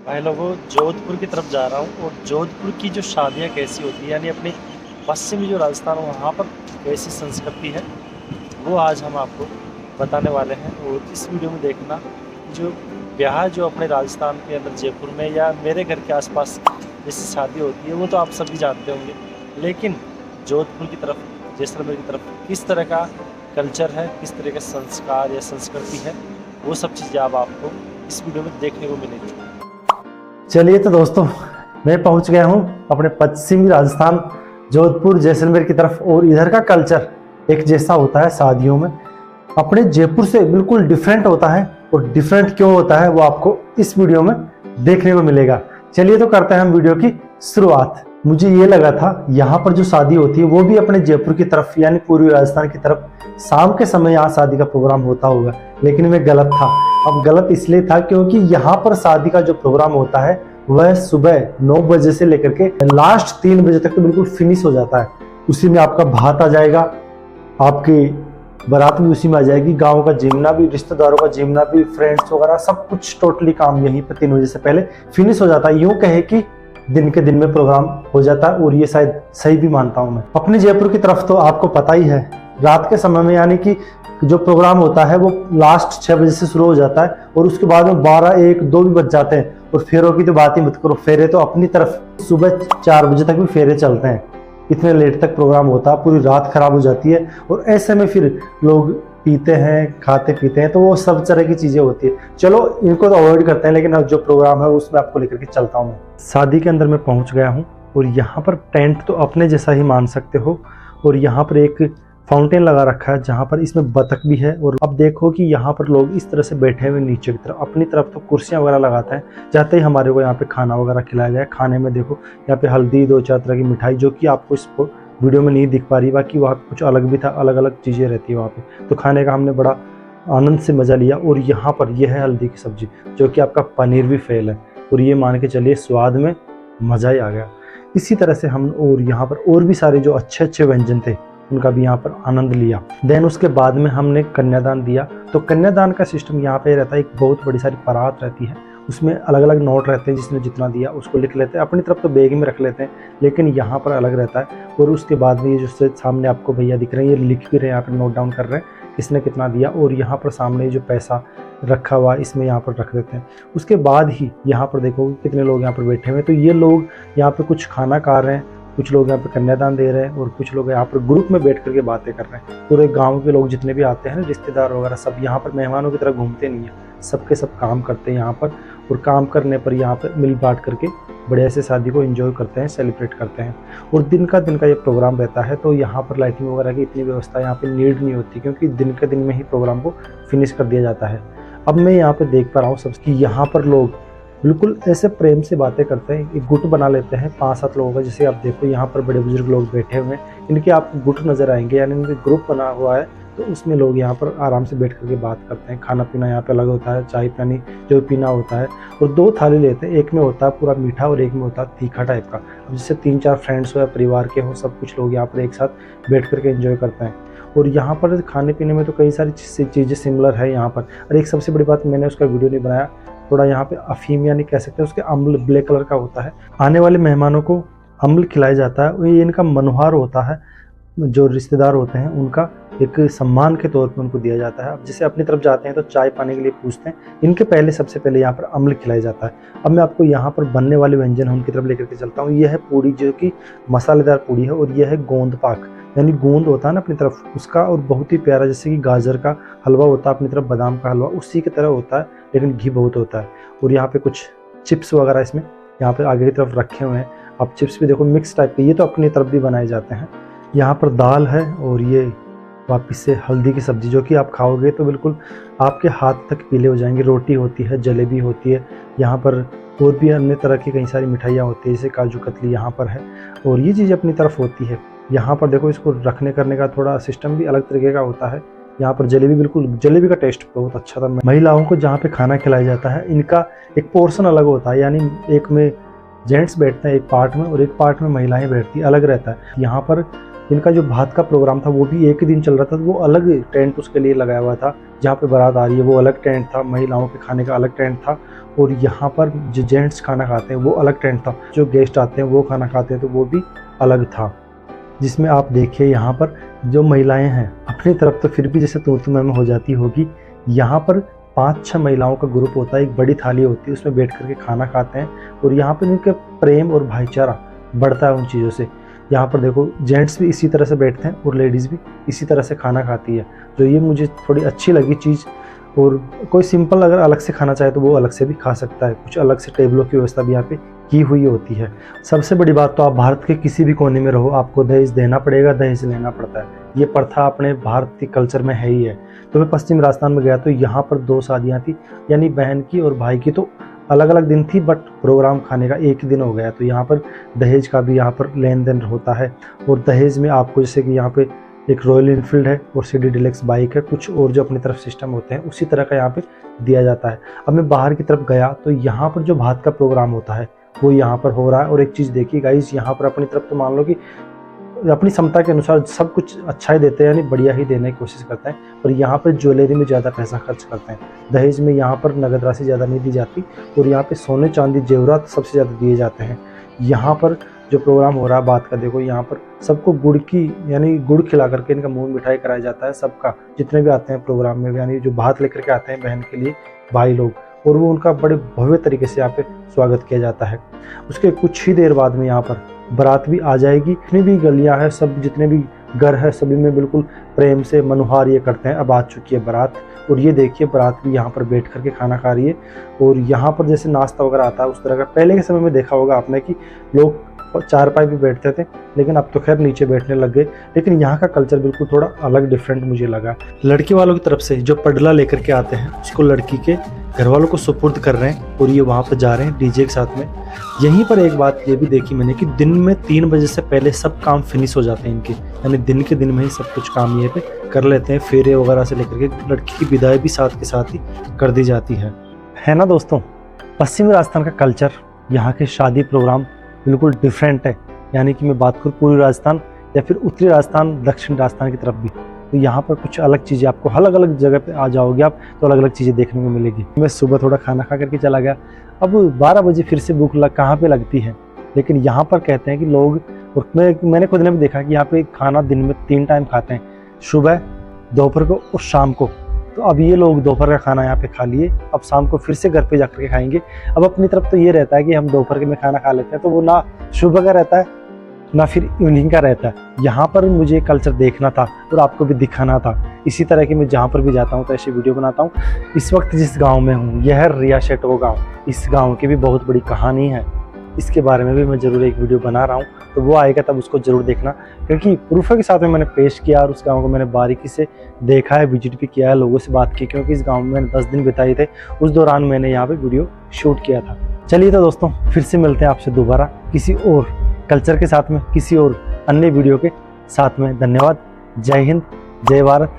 भाई लोगों, जोधपुर की तरफ जा रहा हूँ और जोधपुर की जो शादियाँ कैसी होती है, यानी अपनी पश्चिमी जो राजस्थान है वहाँ पर कैसी संस्कृति है, वो आज हम आपको बताने वाले हैं। और इस वीडियो में देखना जो ब्याह जो अपने राजस्थान के अंदर जयपुर में या मेरे घर के आसपास जैसी शादी होती है वो तो आप सभी जानते होंगे, लेकिन जोधपुर की तरफ, जैसलमेर की तरफ किस तरह का कल्चर है, किस तरह के संस्कार या संस्कृति है, वो सब चीज़ें अब आपको इस वीडियो में देखने को मिलेगी। चलिए तो दोस्तों, मैं पहुंच गया हूं अपने पश्चिमी राजस्थान जोधपुर जैसलमेर की तरफ। और इधर का कल्चर एक जैसा होता है शादियों में, अपने जयपुर से बिल्कुल डिफरेंट होता है। और डिफरेंट क्यों होता है वो आपको इस वीडियो में देखने को मिलेगा। चलिए तो करते हैं हम वीडियो की शुरुआत। मुझे ये लगा था यहाँ पर जो शादी होती है वो भी अपने जयपुर की तरफ यानी पूर्वी राजस्थान की तरफ शाम के समय यहाँ शादी का प्रोग्राम होता होगा, लेकिन मैं गलत था। अब गलत इसलिए था क्योंकि यहाँ पर शादी का जो प्रोग्राम होता है वह सुबह 9 बजे से लेकर के लास्ट 3 बजे तक तो बिल्कुल फिनिश हो जाता है। उसी में आपका भात आ जाएगा, आपकी बारात भी उसी में आ जाएगी, गांव का जिमना भी, रिश्तेदारों का जिमना भी, फ्रेंड्स वगैरह सब कुछ टोटली काम यहीं पर 3 बजे से पहले फिनिश हो जाता है। यूं कहे कि दिन के दिन में प्रोग्राम हो जाता है, और ये शायद सही भी मानता हूं मैं। अपने जयपुर की तरफ तो आपको पता ही है, रात के समय में यानी कि जो प्रोग्राम होता है वो लास्ट 6 बजे से शुरू हो जाता है और उसके बाद में 12, 1, 2 भी बज जाते हैं। और फेरों की तो बात ही मत करो, फेरे तो अपनी तरफ सुबह 4 बजे तक भी फेरे चलते हैं। इतने लेट तक प्रोग्राम होता है, पूरी रात खराब हो जाती है। और ऐसे में फिर लोग पीते हैं, खाते पीते हैं, तो वो सब तरह की चीजें होती है। चलो इनको तो अवॉइड करते हैं, लेकिन अब जो प्रोग्राम है उसमें आपको लेकर के चलता हूँ मैं। शादी के अंदर मैं पहुंच गया हूँ और यहाँ पर टेंट तो अपने जैसा ही मान सकते हो। और यहाँ पर एक फाउंटेन लगा रखा है जहाँ पर इसमें बतख भी है। और अब देखो कि यहाँ पर लोग इस तरह से बैठे हुए नीचे की तरफ, अपनी तरफ तो कुर्सियाँ वगैरह लगाते हैं, जाते ही हमारे को यहाँ पे खाना वगैरह खिलाया गया है। खाने में देखो यहाँ पे हल्दी, 2-4 तरह की मिठाई, जो कि आपको इस वीडियो में नहीं दिख पा रही, बाकी वहाँ पे कुछ अलग भी था, अलग अलग चीज़ें रहती है वहाँ पे। तो खाने का हमने बड़ा आनंद से मज़ा लिया। और यहाँ पर यह है हल्दी की सब्जी, जो कि आपका पनीर भी फेल है, और ये मान के चलिए स्वाद में मज़ा ही आ गया। इसी तरह से हम और यहाँ पर और भी सारे जो अच्छे अच्छे व्यंजन थे उनका भी यहाँ पर आनंद लिया। देन उसके बाद में हमने कन्यादान दिया। तो कन्यादान का सिस्टम यहाँ पे रहता है, एक बहुत बड़ी सारी परात रहती है, उसमें अलग अलग नोट रहते हैं, जिसने जितना दिया उसको लिख लेते हैं, अपनी तरफ तो बैग में रख लेते हैं, लेकिन यहाँ पर अलग रहता है। और उसके बाद में ये जो सामने आपको भैया दिख रहे हैं, ये लिख भी रहे हैं, यहाँ पर नोट डाउन कर रहे हैं किसने कितना दिया। और यहाँ पर सामने जो पैसा रखा हुआ इसमें यहाँ पर रख देते हैं। उसके बाद ही यहाँ पर देखो कितने लोग यहाँ पर बैठे हुए हैं। तो ये लोग यहाँ पर कुछ खाना खा रहे हैं, कुछ लोग यहाँ पे कन्यादान दे रहे हैं, और कुछ लोग यहाँ पर ग्रुप में बैठ करके बातें कर रहे हैं। पूरे गांव के लोग जितने भी आते हैं, रिश्तेदार वगैरह, सब यहाँ पर मेहमानों की तरह घूमते नहीं है, सबके सब काम करते हैं यहाँ पर। और काम करने पर यहाँ पर मिल बांट करके बढ़िया से शादी को एंजॉय करते हैं, सेलिब्रेट करते हैं। और दिन का ये प्रोग्राम रहता है, तो यहाँ पर लाइटिंग वगैरह की इतनी व्यवस्था यहाँ पर नीड नहीं होती, क्योंकि दिन के दिन में ही प्रोग्राम को फिनिश कर दिया जाता है। अब मैं यहाँ पर देख पा रहा हूँ सबकी, यहाँ पर लोग बिल्कुल ऐसे प्रेम से बातें करते हैं, एक गुट बना लेते हैं 5-7 लोगों का। जैसे आप देखो यहाँ पर बड़े बुजुर्ग लोग बैठे हुए हैं, इनके आपको गुट नज़र आएंगे, यानी इनके ग्रुप बना हुआ है। तो उसमें लोग यहाँ पर आराम से बैठ करके बात करते हैं। खाना पीना यहाँ पे अलग होता है, चाय पानी जो पीना होता है। और 2 थाली लेते हैं, एक में होता है पूरा मीठा और एक में होता है तीखा टाइप का। अब जैसे 3-4 फ्रेंड्स हो या परिवार के हो, सब कुछ लोग यहाँ पर एक साथ बैठ करके एंजॉय करते हैं। और यहाँ पर खाने पीने में तो कई सारी चीज़ें सिमिलर है यहाँ पर। और एक सबसे बड़ी बात, मैंने उसका वीडियो नहीं बनाया, थोड़ा यहाँ पे अफीम यानी कह सकते हैं उसके अम्ल ब्लैक कलर का होता है। आने वाले मेहमानों को अम्ल खिलाया जाता है, और ये इनका मनोहार होता है, जो रिश्तेदार होते हैं उनका एक सम्मान के तौर पे उनको दिया जाता है। अब जैसे अपनी तरफ जाते हैं तो चाय पाने के लिए पूछते हैं, इनके पहले सबसे पहले यहाँ पर अम्ल खिलाया जाता है। अब मैं आपको यहाँ पर बनने वाले व्यंजन है उनकी तरफ लेकर के चलता हूँ। यह है पूड़ी, जो कि मसालेदार पूड़ी है, और यह है गोंद पाक, यानी गोंद होता है ना अपनी तरफ उसका, और बहुत ही प्यारा, जैसे कि गाजर का हलवा होता है अपनी तरफ, बादाम का हलवा उसी की तरह होता है, लेकिन घी बहुत होता है। और यहाँ पे कुछ चिप्स वगैरह इसमें यहाँ पे आगे की तरफ रखे हुए हैं। अब चिप्स भी देखो मिक्स टाइप के, ये तो अपनी तरफ भी बनाए जाते हैं। यहाँ पर दाल है, और ये वापस से हल्दी की सब्जी, जो कि आप खाओगे तो बिल्कुल आपके हाथ तक पीले हो जाएंगे। रोटी होती है, जलेबी होती है, यहाँ पर और भी अन्य तरह की कई सारी मिठाइयाँ होती है, जैसे काजू कतली यहाँ पर है, और ये चीज़ अपनी तरफ होती है। यहाँ पर देखो इसको रखने करने का थोड़ा सिस्टम भी अलग तरीके का होता है। यहाँ पर जलेबी, बिल्कुल जलेबी का टेस्ट बहुत अच्छा था। महिलाओं को जहाँ पे खाना खिलाया जाता है, इनका एक पोर्शन अलग होता है, यानी एक में जेंट्स बैठते हैं एक पार्ट में, और एक पार्ट में महिलाएं बैठती, अलग रहता है। यहाँ पर इनका जो भात का प्रोग्राम था वो भी एक ही दिन चल रहा था, तो वो अलग टेंट उसके लिए लगाया हुआ था। जहाँ पे बारात आ रही है वो अलग टेंट था, महिलाओं के खाने का अलग टेंट था, और यहाँ पर जो जेंट्स खाना खाते हैं वो अलग टेंट था, जो गेस्ट आते हैं वो खाना खाते हैं तो वो भी अलग था। जिसमें आप देखिए यहाँ पर जो महिलाएं हैं अपनी तरफ तो फिर भी जैसे तू में हो जाती होगी, यहाँ पर 5-6 महिलाओं का ग्रुप होता है, एक बड़ी थाली होती है, उसमें बैठ करके खाना खाते हैं, और यहाँ पर इनके प्रेम और भाईचारा बढ़ता है उन चीज़ों से। यहाँ पर देखो जेंट्स भी इसी तरह से बैठते हैं और लेडीज़ भी इसी तरह से खाना खाती है, जो ये मुझे थोड़ी अच्छी लगी चीज़। और कोई सिंपल अगर अलग से खाना चाहे तो वो अलग से भी खा सकता है, कुछ अलग से टेबलों की व्यवस्था भी यहाँ पे की हुई होती है। सबसे बड़ी बात तो आप भारत के किसी भी कोने में रहो, आपको दहेज देना पड़ेगा, दहेज लेना पड़ता है, ये प्रथा अपने भारत के कल्चर में है ही है। तो मैं पश्चिम राजस्थान में गया तो यहाँ पर 2 शादियाँ थी, यानी बहन की और भाई की, तो अलग अलग दिन थी बट प्रोग्राम खाने का एक ही दिन हो गया। तो यहाँ पर दहेज का भी यहाँ पर लेन देन होता है, और दहेज में आपको जैसे कि यहाँ पे एक रॉयल इनफील्ड है और CD डिलक्स बाइक है, कुछ और जो अपनी तरफ सिस्टम होते हैं उसी तरह का यहाँ पे दिया जाता है। अब मैं बाहर की तरफ गया तो यहाँ पर जो भात का प्रोग्राम होता है वो यहाँ पर हो रहा है। और एक चीज़ देखिए गाइस, यहाँ पर अपनी तरफ तो मान लो कि अपनी क्षमता के अनुसार सब कुछ अच्छा ही देते हैं, यानी बढ़िया ही देने की कोशिश करते हैं, पर यहाँ पर ज्वेलरी में ज़्यादा पैसा खर्च करते हैं। दहेज में यहाँ पर नगद राशि ज़्यादा नहीं दी जाती, और यहाँ पे सोने चांदी जेवरात सबसे ज़्यादा दिए जाते हैं। यहाँ पर जो प्रोग्राम हो रहा है बात का, देखो यहाँ पर सबको गुड़ की यानी गुड़ खिला करके इनका मुंह मिठाई कराया जाता है सबका, जितने भी आते हैं प्रोग्राम में, यानी जो भात लेकर के आते हैं बहन के लिए भाई लोग, और वो उनका बड़े भव्य तरीके से यहाँ पे स्वागत किया जाता है। उसके कुछ ही देर बाद में यहाँ पर बारात भी आ जाएगी। जितनी भी गलियाँ हैं, सब जितने भी घर है, सभी में बिल्कुल प्रेम से मनोहार ये करते हैं। अब आ चुकी है बारात, और ये देखिए बारात भी यहाँ पर बैठ करके खाना खा रही है, और यहाँ पर जैसे नाश्ता वगैरह आता है उस तरह का पहले के समय में देखा होगा आपने कि लोग चारपाई भी बैठते थे, लेकिन अब तो खैर नीचे बैठने लग गए। लेकिन यहाँ का कल्चर बिल्कुल थोड़ा अलग डिफरेंट मुझे लगा। लड़की वालों की तरफ से जो पडला लेकर के आते हैं उसको लड़की के घर वालों को सुपुर्द कर रहे हैं, और ये वहाँ पर जा रहे हैं डीजे के साथ में। यहीं पर एक बात ये भी देखी मैंने कि दिन में 3 बजे से पहले सब काम फिनिश हो जाते हैं इनके, यानी दिन के दिन में ही सब कुछ काम ये पे कर लेते हैं। फेरे वगैरह से लेकर के लड़की की विदाई भी साथ के साथ ही कर दी जाती है ना दोस्तों। पश्चिमी राजस्थान का कल्चर, यहाँ के शादी प्रोग्राम बिल्कुल डिफरेंट है। यानी कि मैं बात करूँ पूर्वी राजस्थान या फिर उत्तरी राजस्थान, दक्षिण राजस्थान की तरफ भी, तो यहाँ पर कुछ अलग चीज़ें आपको अलग अलग जगह पे आ जाओगे आप तो अलग अलग चीज़ें देखने को मिलेगी। मैं सुबह थोड़ा खाना खा करके चला गया, अब 12 बजे फिर से भूख कहाँ पे लगती है, लेकिन यहाँ पर कहते हैं कि लोग, और मैंने खुद ने भी देखा कि यहाँ पे खाना दिन में 3 टाइम खाते हैं, सुबह, दोपहर को और शाम को। तो अब ये लोग दोपहर का खाना यहाँ पे खा लिए, अब शाम को फिर से घर पे जाकर के खाएंगे। अब अपनी तरफ तो ये रहता है कि हम दोपहर के में खाना खा लेते हैं, तो वो ना सुबह का रहता है ना फिर इवनिंग का रहता है। यहाँ पर मुझे कल्चर देखना था और आपको भी दिखाना था। इसी तरह की मैं जहाँ पर भी जाता हूँ तो ऐसी वीडियो बनाता हूँ। इस वक्त जिस गाँव में हूँ यह है रिया शेटो गाँव। इस गाँव की भी बहुत बड़ी कहानी है, इसके बारे में भी मैं ज़रूर एक वीडियो बना रहा हूँ, तो वो आएगा तब उसको ज़रूर देखना, क्योंकि प्रूफों के साथ में मैंने पेश किया और उस गांव को मैंने बारीकी से देखा है, विजिट भी किया है, लोगों से बात की, क्योंकि इस गांव में मैंने 10 दिन बिताए थे। उस दौरान मैंने यहाँ पे वीडियो शूट किया था। चलिए तो दोस्तों, फिर से मिलते हैं आपसे दोबारा किसी और कल्चर के साथ में, किसी और अन्य वीडियो के साथ में। धन्यवाद। जय हिंद, जय भारत।